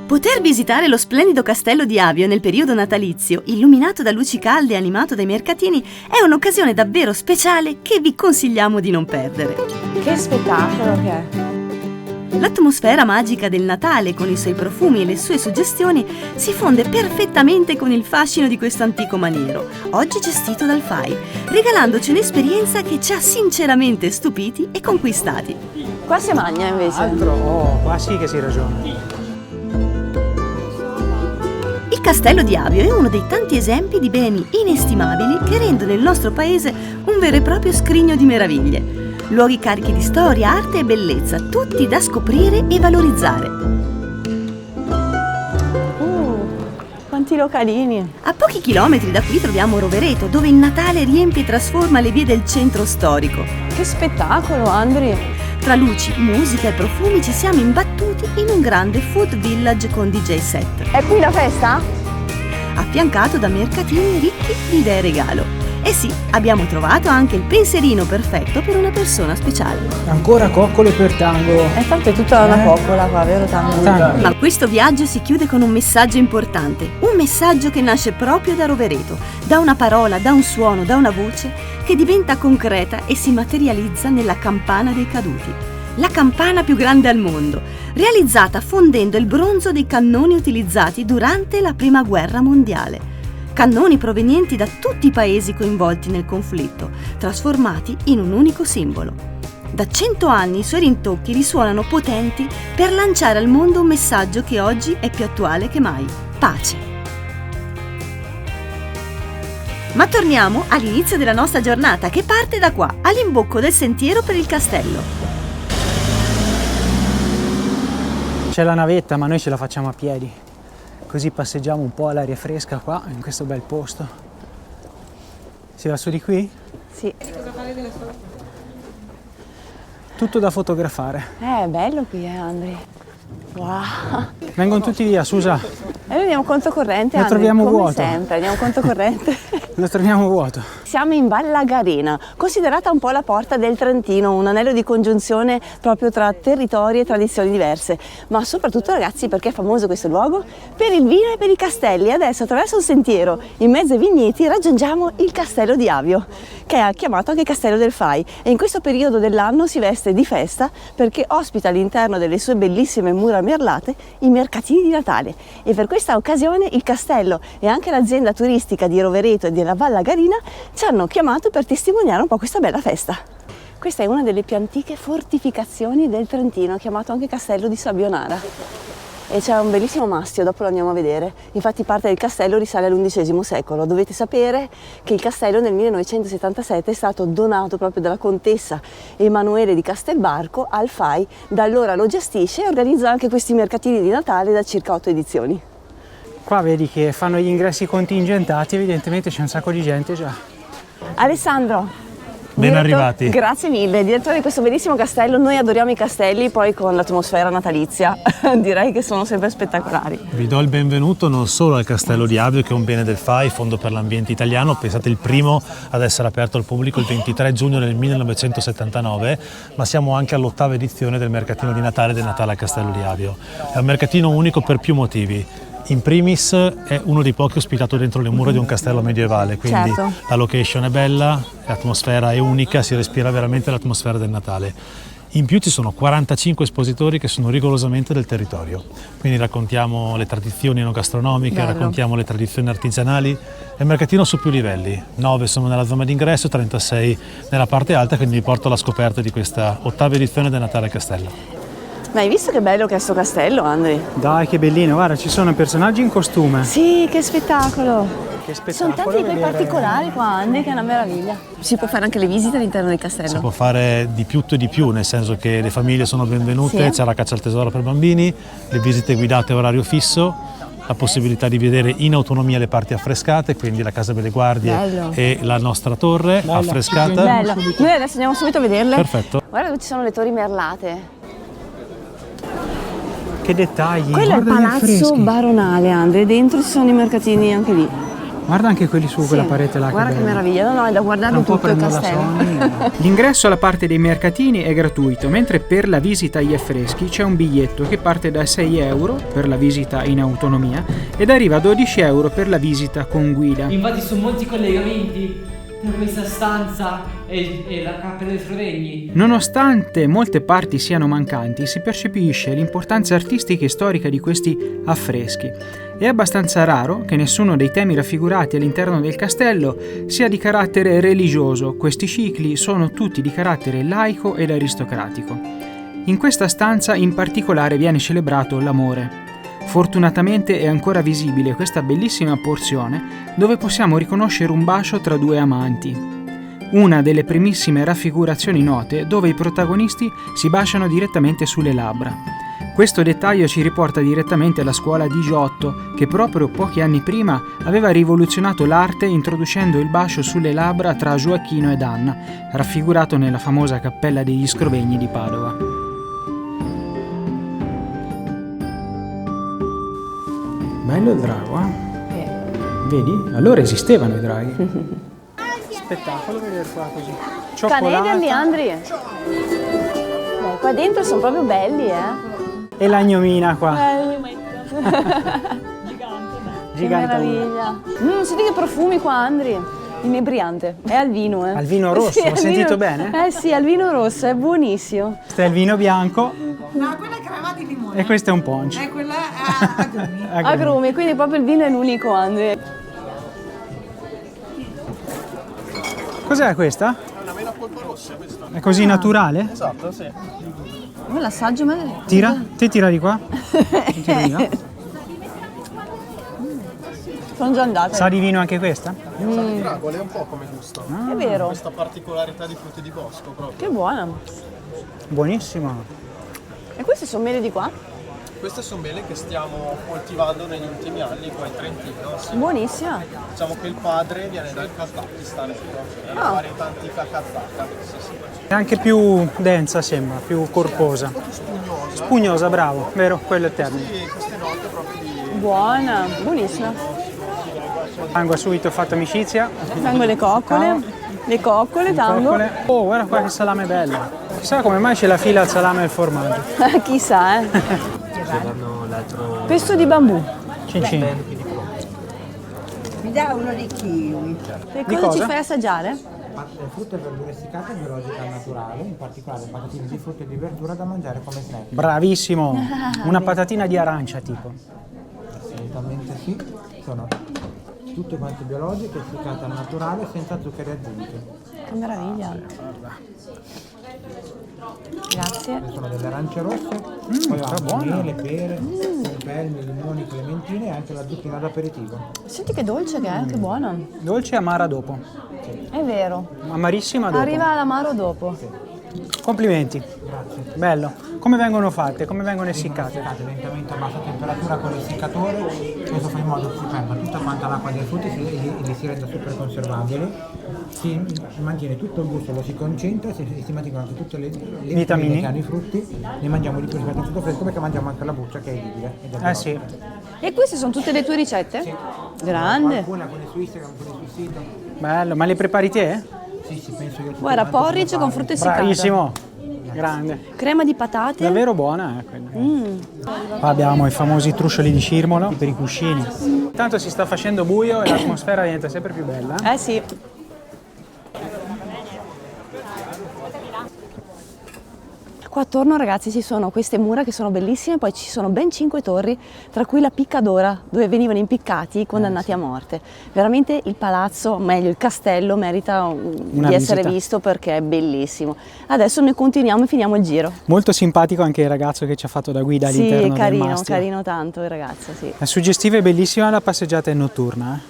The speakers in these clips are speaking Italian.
Poter visitare lo splendido castello di Avio nel periodo natalizio, illuminato da luci calde e animato dai mercatini, è un'occasione davvero speciale che vi consigliamo di non perdere. Che spettacolo che è! L'atmosfera magica del Natale, con i suoi profumi e le sue suggestioni, si fonde perfettamente con il fascino di questo antico maniero, oggi gestito dal FAI, regalandoci un'esperienza che ci ha sinceramente stupiti e conquistati. Qua si mangia invece. Qua sì che si ragiona. Il castello di Avio è uno dei tanti esempi di beni inestimabili che rendono il nostro paese un vero e proprio scrigno di meraviglie. Luoghi carichi di storia, arte e bellezza, tutti da scoprire e valorizzare. Quanti localini! A pochi chilometri da qui troviamo Rovereto, dove il Natale riempie e trasforma le vie del centro storico. Che spettacolo, Andri! Tra luci, musica e profumi ci siamo imbattuti in un grande food village con DJ set. È qui la festa? Affiancato da mercatini ricchi di idee regalo. E sì, abbiamo trovato anche il pensierino perfetto per una persona speciale. Ancora coccole per tango. Tanto è tutta una coccola qua, vero tango? Ma questo viaggio si chiude con un messaggio importante. Un messaggio che nasce proprio da Rovereto, da una parola, da un suono, da una voce che diventa concreta e si materializza nella campana dei caduti. La campana più grande al mondo, realizzata fondendo il bronzo dei cannoni utilizzati durante la Prima Guerra Mondiale. Cannoni provenienti da tutti i paesi coinvolti nel conflitto, trasformati in un unico simbolo. Da 100 anni i suoi rintocchi risuonano potenti per lanciare al mondo un messaggio che oggi è più attuale che mai: pace. Ma torniamo all'inizio della nostra giornata, che parte da qua, all'imbocco del sentiero per il castello. C'è la navetta, ma noi ce la facciamo a piedi. Così passeggiamo un po' all'aria fresca qua, in questo bel posto. Si va su di qui? Sì. Tutto da fotografare. È bello qui, Andri. Wow. Vengono tutti via, Susa. E noi andiamo controcorrente, Lo Andri, troviamo come vuoto. sempre, andiamo controcorrente. Lo troviamo vuoto. Siamo in Vallagarina, considerata un po' la porta del Trentino, un anello di congiunzione proprio tra territori e tradizioni diverse. Ma soprattutto, ragazzi, perché è famoso questo luogo? Per il vino e per i castelli. Adesso, attraverso un sentiero in mezzo ai vigneti, raggiungiamo il castello di Avio, che è chiamato anche Castello del Fai, e in questo periodo dell'anno si veste di festa perché ospita all'interno delle sue bellissime mura merlate i mercatini di Natale. E per questa occasione il castello e anche l'azienda turistica di Rovereto e della Vallagarina ci hanno chiamato per testimoniare un po' questa bella festa. Questa è una delle più antiche fortificazioni del Trentino, chiamato anche Castello di Sabbionara. E c'è un bellissimo mastio, dopo lo andiamo a vedere. Infatti parte del castello risale all'XI secolo. Dovete sapere che il castello nel 1977 è stato donato proprio dalla contessa Emanuele di Castelbarco al FAI, da allora lo gestisce e organizza anche questi mercatini di Natale da circa 8 edizioni. Qua vedi che fanno gli ingressi contingentati, evidentemente c'è un sacco di gente già. Alessandro! Ben arrivati. Grazie mille, direttore di questo bellissimo castello. Noi adoriamo i castelli, poi con l'atmosfera natalizia direi che sono sempre spettacolari. Vi do il benvenuto non solo al Castello di Avio, che è un bene del FAI, Fondo per l'Ambiente Italiano, pensate il primo ad essere aperto al pubblico il 23 giugno del 1979, ma siamo anche all'8ª edizione del mercatino di Natale del Natale al Castello di Avio. È un mercatino unico per più motivi. In primis è uno dei pochi ospitato dentro le mura di un castello medievale, quindi certo. La location è bella, l'atmosfera è unica, si respira veramente l'atmosfera del Natale. In più ci sono 45 espositori che sono rigorosamente del territorio, quindi raccontiamo le tradizioni enogastronomiche, Bello. raccontiamo le tradizioni artigianali. È un mercatino su più livelli, 9 sono nella zona d'ingresso, 36 nella parte alta, quindi vi porto alla scoperta di questa 8ª edizione del Natale al Castello. Ma hai visto che bello che è sto castello, Andri? Dai, che bellino, guarda, ci sono personaggi in costume. Sì, che spettacolo! Che Ci spettacolo. sono tanti di quei vedere. particolari qua, Andri, che è una meraviglia. Si può fare anche le visite all'interno del castello? Si può fare di tutto e di più, nel senso che le famiglie sono benvenute, Sì. c'è la caccia al tesoro per bambini, le visite guidate a orario fisso, la possibilità di vedere in autonomia le parti affrescate, quindi la Casa delle Guardie Bello. e la nostra torre Bella, affrescata. Bello. Noi adesso andiamo subito a vederle. Perfetto. Guarda dove ci sono le torri merlate. Che dettagli. Quello è il guarda gli palazzo affreschi. baronale, Andri, e dentro ci sono i mercatini anche lì. Guarda anche quelli su quella Sì, parete là. guarda che belli. meraviglia, no, è da guardare Tra un po' tutto il prendo la castello. sonno. L'ingresso alla parte dei mercatini è gratuito, mentre per la visita agli affreschi c'è un biglietto che parte da 6 euro per la visita in autonomia ed arriva a 12 euro per la visita con guida. Infatti sono molti collegamenti tra questa stanza e la Cappella dei Frovegni. Nonostante molte parti siano mancanti, si percepisce l'importanza artistica e storica di questi affreschi. È abbastanza raro che nessuno dei temi raffigurati all'interno del castello sia di carattere religioso, questi cicli sono tutti di carattere laico ed aristocratico. In questa stanza in particolare viene celebrato l'amore. Fortunatamente è ancora visibile questa bellissima porzione dove possiamo riconoscere un bacio tra due amanti. Una delle primissime raffigurazioni note dove i protagonisti si baciano direttamente sulle labbra. Questo dettaglio ci riporta direttamente alla scuola di Giotto, che proprio pochi anni prima aveva rivoluzionato l'arte introducendo il bacio sulle labbra tra Gioacchino ed Anna, raffigurato nella famosa Cappella degli Scrovegni di Padova. Bello il drago, eh? Vedi? Allora esistevano i draghi. Spettacolo vedere qua così. Canedi e Leandri. Beh, qua dentro sono proprio belli, E la gnomina qua. Che meraviglia. Senti che profumi qua, Andri. Inebriante. È al vino, Al vino rosso, Sì, ho al sentito vino- bene? Eh sì, al vino rosso, è buonissimo. Questo è il vino bianco No, quella è crema di limone. e questo è un punch. E quella è agrumi. Agrumi, quindi proprio il vino è l'unico, Andri. Cos'è questa? Una mela polpa rossa questa. È così naturale? Esatto, sì. Oh, l'assaggio, ma... Tira? Te tira di qua? Io tiro di là. Sono già andate. Sa di vino anche questa? Fragole è un po' come gusto. È vero. Questa particolarità di frutti di bosco proprio. Che buona. Buonissimo. E queste sono mele di qua? Queste sono mele che stiamo coltivando negli ultimi anni qua in Trentino. Sì. Buonissima. Diciamo che il padre viene dal Kazakistan, è una varietà antica kazaka. Sì, sì. È anche più densa sembra, più corposa. Spugnosa. Spugnosa, bravo, vero? Quello è il termine. Sì, queste note proprio di... Buona, buonissima. Tango ha subito fatto amicizia. Tango le coccole. Le coccole, tango. Coccole. Oh, guarda qua che salame bello. Chissà come mai c'è la fila al salame e al formaggio. Chissà, Pesto di bambù. Cin cin. Mi dà uno di kiwi. Che Di cosa ci cosa? fai assaggiare? Frutta e verdura essiccate biologica al naturale, in particolare patatine di frutta e di verdura da mangiare come snack. Bravissimo. Una patatina di arancia tipo. Assolutamente sì, sono tutte quante biologiche, essiccate al naturale, senza zuccheri aggiunti. Che meraviglia. Grazie. Sono delle arance rosse, poi ho miele, pere, pompelmi, limoni, clementine e anche la zucchina d'aperitivo. Senti che dolce che è, che buona. Dolce e amara dopo. È vero. Amarissima dopo. Arriva l'amaro dopo. Complimenti. Grazie. Bello. Come vengono fatte? Come vengono essiccate? Essiccate lentamente a bassa temperatura con l'essiccatore, questo fa in modo che si perda tutta quanta l'acqua dei frutti e li si renda super conservabili, si mantiene tutto il gusto, lo si concentra, si mantengono anche tutte le Vitamine che hanno i frutti, ne mangiamo di più rispetto al frutto fresco perché mangiamo anche la buccia che è edibile. ed è Sì. biologica. E queste sono tutte le tue ricette? Grande. Alcune su Instagram, alcune sul sito. Bello. Ma le prepari te? Sì, penso io. Guarda, porridge con frutta essiccata. Bravissimo. Grande. Crema di patate. Davvero buona, quella. Qua abbiamo i famosi truscioli di cirmolo per i cuscini. Intanto si sta facendo buio e l'atmosfera diventa sempre più bella. Sì. Qua attorno, ragazzi, ci sono queste mura che sono bellissime, poi ci sono ben 5 torri, tra cui la Piccadora, dove venivano impiccati i condannati a morte. Veramente il palazzo, meglio il castello, merita Una di essere visita. visto perché è bellissimo. Adesso noi continuiamo e finiamo il giro. Molto simpatico anche il ragazzo che ci ha fatto da guida Sì, all'interno del carino, mastio. carino tanto il ragazzo, sì. È suggestiva e bellissima la passeggiata in notturna.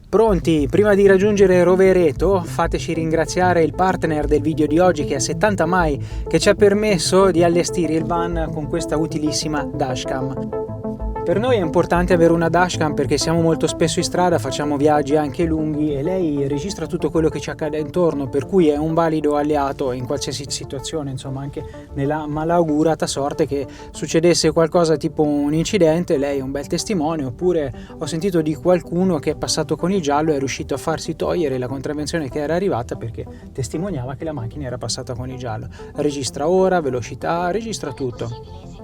Pronti? Prima di raggiungere Rovereto, fateci ringraziare il partner del video di oggi che è 70 Mai, che ci ha permesso di allestire il van con questa utilissima dashcam. Per noi è importante avere una dashcam perché siamo molto spesso in strada, facciamo viaggi anche lunghi e lei registra tutto quello che ci accade intorno, per cui è un valido alleato in qualsiasi situazione, insomma anche nella malaugurata sorte che succedesse qualcosa tipo un incidente, lei è un bel testimone. Oppure ho sentito di qualcuno che è passato con il giallo e è riuscito a farsi togliere la contravvenzione che era arrivata perché testimoniava che la macchina era passata con il giallo. Registra ora, velocità, registra tutto.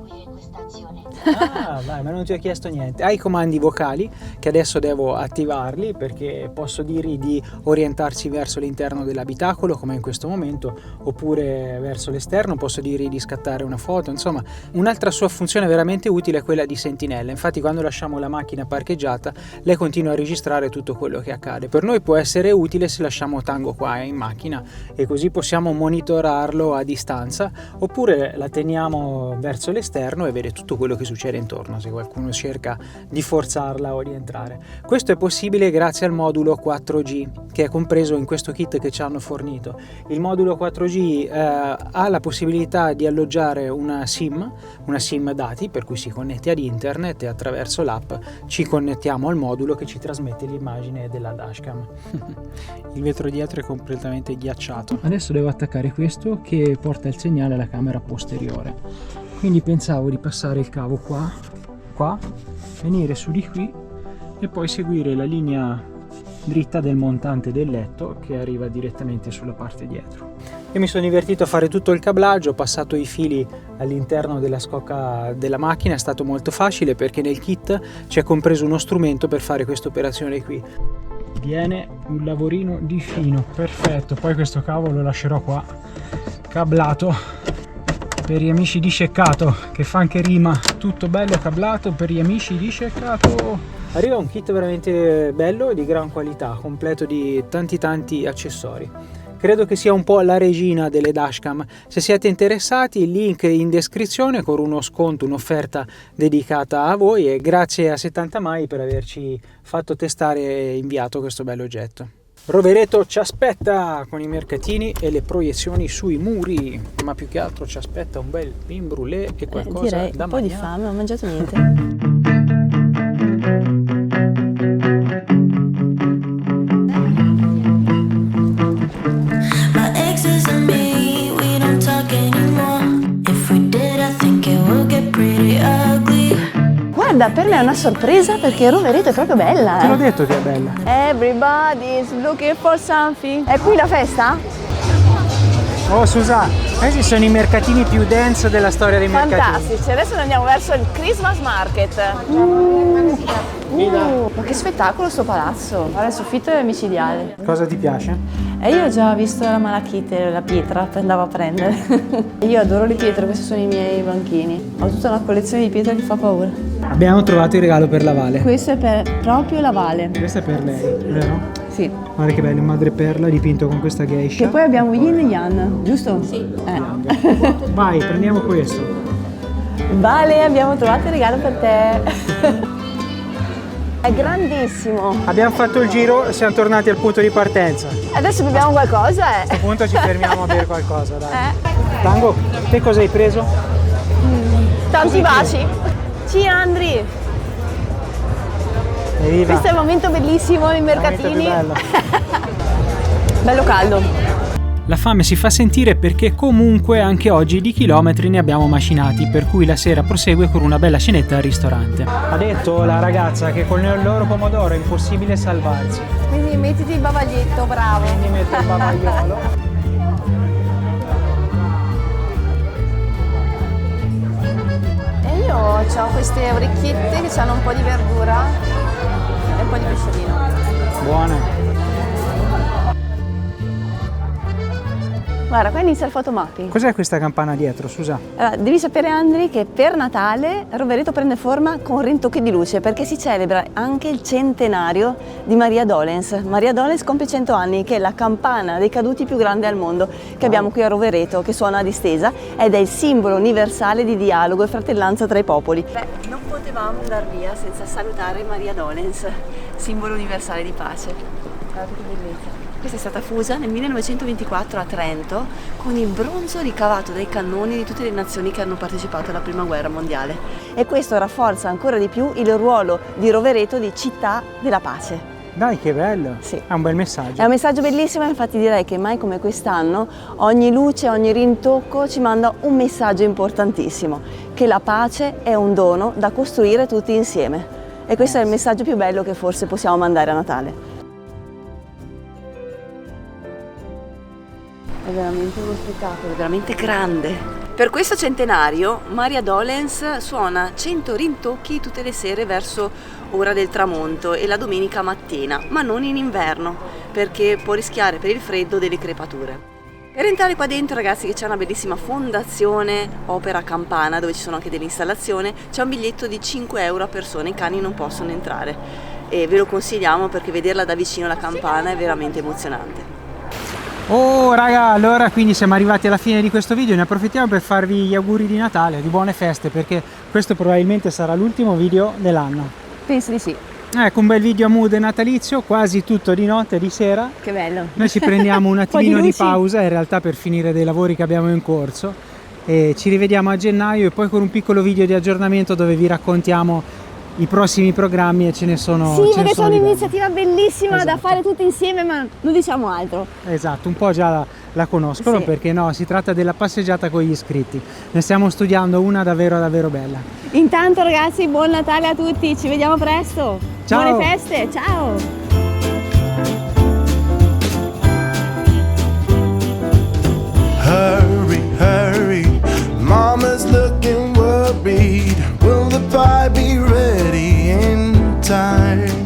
Ah, vai, ma non ti ho chiesto niente. Hai i comandi vocali che adesso devo attivarli perché posso dirgli di orientarsi verso l'interno dell'abitacolo come in questo momento, oppure verso l'esterno, posso dirgli di scattare una foto. Insomma, un'altra sua funzione veramente utile è quella di sentinella. Infatti quando lasciamo la macchina parcheggiata lei continua a registrare tutto quello che accade. Per noi può essere utile se lasciamo Tango qua in macchina e così possiamo monitorarlo a distanza, oppure la teniamo verso l'esterno e vede tutto quello che succede intorno se qualcuno cerca di forzarla o di entrare. Questo è possibile grazie al modulo 4G che è compreso in questo kit che ci hanno fornito. Il modulo 4G ha la possibilità di alloggiare una SIM dati, per cui si connette ad internet e attraverso l'app ci connettiamo al modulo che ci trasmette l'immagine della dashcam. Il vetro dietro è completamente ghiacciato. Adesso devo attaccare questo che porta il segnale alla camera posteriore. Quindi pensavo di passare il cavo qua, venire su di qui e poi seguire la linea dritta del montante del letto che arriva direttamente sulla parte dietro. Io mi sono divertito a fare tutto il cablaggio, ho passato i fili all'interno della scocca della macchina, è stato molto facile perché nel kit c'è compreso uno strumento per fare questa operazione qui. Viene un lavorino di fino, perfetto, poi questo cavo lo lascerò qua, cablato. Per gli amici di Ceccato, che fa anche rima, tutto bello cablato per gli amici di Ceccato. Arriva un kit veramente bello e di gran qualità, completo di tanti accessori. Credo che sia un po' la regina delle dashcam. Se siete interessati, il link in descrizione con uno sconto, un'offerta dedicata a voi, e grazie a 70 Mai per averci fatto testare e inviato questo bello oggetto. Rovereto ci aspetta con i mercatini e le proiezioni sui muri, ma più che altro ci aspetta un bel pain brûlé e qualcosa direi da un po' mangiare. di fame, non ho mangiato niente. Guarda, per me è una sorpresa perché Rovereto è proprio bella. Te l'ho detto che è bella. Everybody's looking for something. È qui la festa? Oh Susa, questi sono i mercatini più dense della storia dei mercatini. Fantastici, adesso noi andiamo verso il Christmas Market. Ma che spettacolo sto palazzo! Guarda, il soffitto è micidiale. Cosa ti piace? E io ho già visto la malachite, la pietra che andavo a prendere. Io adoro le pietre, questi sono i miei banchini. Ho tutta una collezione di pietre che fa paura. Abbiamo trovato il regalo per la Vale. Questo è proprio la Vale. Questo è per lei, vero? Sì. Guarda che bello, madreperla dipinto con questa geisha. Che poi abbiamo yin e yang, giusto? Sì. Vai, prendiamo questo. Vale, abbiamo trovato il regalo per te. È grandissimo. Abbiamo fatto il giro e siamo tornati al punto di partenza. Adesso beviamo qualcosa, A questo punto ci fermiamo a bere qualcosa, dai. Tango, te cosa hai preso? Tanti baci. Ciao Andri. Evviva. Questo è il momento bellissimo nei mercatini. Bello caldo. La fame si fa sentire perché comunque anche oggi di chilometri ne abbiamo macinati, per cui la sera prosegue con una bella cenetta al ristorante. Ha detto la ragazza che con il loro pomodoro è impossibile salvarsi. Quindi mettiti il bavaglietto, bravo. Quindi metto il bavagliolo. E io ho queste orecchiette che hanno un po' di verdura e un po' di pesciolino. Buone. Guarda, qua inizia il photomapping. Cos'è questa campana dietro, Susa? Allora, devi sapere, Andri, che per Natale Rovereto prende forma con rintocchi di luce perché si celebra anche il centenario di Maria Dolens. Maria Dolens compie 100 anni, che è la campana dei caduti più grande al mondo che abbiamo qui a Rovereto, che suona a distesa ed è il simbolo universale di dialogo e fratellanza tra i popoli. Beh, non potevamo andare via senza salutare Maria Dolens, simbolo universale di pace. Guarda che bellezza. Questa è stata fusa nel 1924 a Trento con il bronzo ricavato dai cannoni di tutte le nazioni che hanno partecipato alla Prima Guerra Mondiale. E questo rafforza ancora di più il ruolo di Rovereto di città della pace. Dai, che bello! Sì. È un bel messaggio. È un messaggio bellissimo, infatti direi che mai come quest'anno ogni luce, ogni rintocco ci manda un messaggio importantissimo, che la pace è un dono da costruire tutti insieme. E questo è il messaggio più bello che forse possiamo mandare a Natale. È veramente uno spettacolo, è veramente grande. Per questo centenario Maria Dolens suona 100 rintocchi tutte le sere verso ora del tramonto e la domenica mattina, ma non in inverno, perché può rischiare per il freddo delle crepature. Per entrare qua dentro, ragazzi, che c'è una bellissima fondazione Opera Campana, dove ci sono anche delle installazioni, c'è un biglietto di 5 euro a persona, i cani non possono entrare. E ve lo consigliamo perché vederla da vicino la campana è veramente emozionante. Oh raga, allora quindi siamo arrivati alla fine di questo video, ne approfittiamo per farvi gli auguri di Natale, di buone feste, perché questo probabilmente sarà l'ultimo video dell'anno. Penso di sì. Ecco, un bel video mood natalizio, quasi tutto di notte e di sera. Che bello. Noi ci prendiamo un attimino di luci. pausa in realtà per finire dei lavori che abbiamo in corso e ci rivediamo a gennaio e poi con un piccolo video di aggiornamento dove vi raccontiamo i prossimi programmi e ce ne sono. Sì, ce ne perché sono sono diversi. un'iniziativa bellissima da Esatto. fare tutti insieme, ma non diciamo altro. Esatto, un po' già la conoscono, Sì. Perché no, si tratta della passeggiata con gli iscritti. Ne stiamo studiando una davvero davvero bella. Intanto ragazzi, buon Natale a tutti, ci vediamo presto. Ciao. Buone feste, ciao. Hurry, hurry, Mama's looking worried. Will the pie be ready in time?